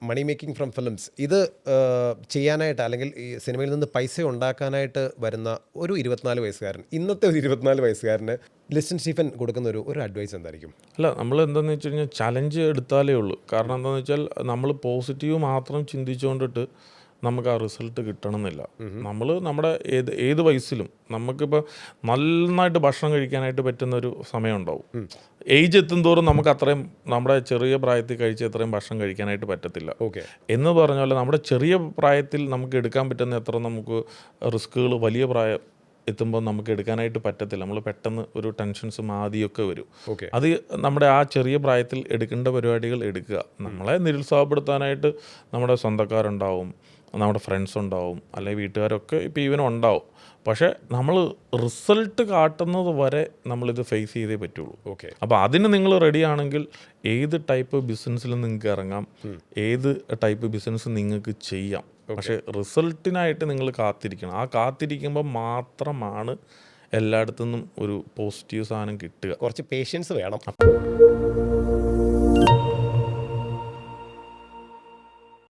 Money making from films ഇത് ചെയ്യാനായിട്ട് അല്ലെങ്കിൽ ഈ സിനിമയിൽ നിന്ന് പൈസ ഉണ്ടാക്കാനായിട്ട് വരുന്ന ഒരു 24 വയസ്സുകാരൻ, ഇന്നത്തെ ഒരു 24 വയസ്സുകാരന് ലിസ്റ്റൻ സ്റ്റീഫൻ കൊടുക്കുന്ന ഒരു അഡ്വൈസ് എന്തായിരിക്കും? അല്ല, നമ്മൾ എന്താണെന്ന് വെച്ച് കഴിഞ്ഞാൽ ചലഞ്ച് എടുത്താലേ ഉള്ളൂ. കാരണം എന്താണെന്ന് വെച്ചാൽ നമ്മൾ പോസിറ്റീവ് മാത്രം ചിന്തിച്ചുകൊണ്ടിട്ട് നമുക്ക് ആ റിസൾട്ട് കിട്ടണമെന്നില്ല. നമ്മൾ നമ്മുടെ ഏത് വയസ്സിലും നമുക്കിപ്പോൾ നന്നായിട്ട് ഭക്ഷണം കഴിക്കാനായിട്ട് പറ്റുന്ന ഒരു സമയം ഉണ്ടാവും. ഏജ് എത്തുന്തോറും നമുക്ക് അത്രയും നമ്മുടെ ചെറിയ പ്രായത്തിൽ കഴിച്ച അത്രയും ഭക്ഷണം കഴിക്കാനായിട്ട് പറ്റത്തില്ല. എന്ന് പറഞ്ഞാൽ നമ്മുടെ ചെറിയ പ്രായത്തിൽ നമുക്ക് എടുക്കാൻ പറ്റുന്ന എത്ര നമുക്ക് റിസ്കുകൾ വലിയ പ്രായം എത്തുമ്പോൾ നമുക്ക് എടുക്കാനായിട്ട് പറ്റത്തില്ല. നമ്മൾ പെട്ടെന്ന് ഒരു ടെൻഷൻസും ആദ്യമൊക്കെ വരും. അത് നമ്മുടെ ആ ചെറിയ പ്രായത്തിൽ എടുക്കേണ്ട പരിപാടികൾ എടുക്കുക. നമ്മളെ നിരുത്സാഹപ്പെടുത്താനായിട്ട് നമ്മുടെ സ്വന്തക്കാരുണ്ടാവും, നമ്മുടെ ഫ്രണ്ട്സ് ഉണ്ടാവും, അല്ലെങ്കിൽ വീട്ടുകാരൊക്കെ ഇപ്പോൾ ഈവനുണ്ടാവും. പക്ഷേ നമ്മൾ റിസൾട്ട് കാട്ടുന്നത് വരെ നമ്മളിത് ഫേസ് ചെയ്തേ പറ്റുള്ളൂ. അപ്പോൾ അതിന് നിങ്ങൾ റെഡി ആണെങ്കിൽ ഏത് ടൈപ്പ് ബിസിനസ്സിലും നിങ്ങൾക്ക് ഇറങ്ങാം, ഏത് ടൈപ്പ് ബിസിനസ് നിങ്ങൾക്ക് ചെയ്യാം. പക്ഷേ റിസൾട്ടിനായിട്ട് നിങ്ങൾ കാത്തിരിക്കണം. ആ കാത്തിരിക്കുമ്പോൾ മാത്രമാണ് എല്ലായിടത്തുനിന്നും ഒരു പോസിറ്റീവ് സാധനം കിട്ടുക. കുറച്ച് പേഷ്യൻസ് വേണം.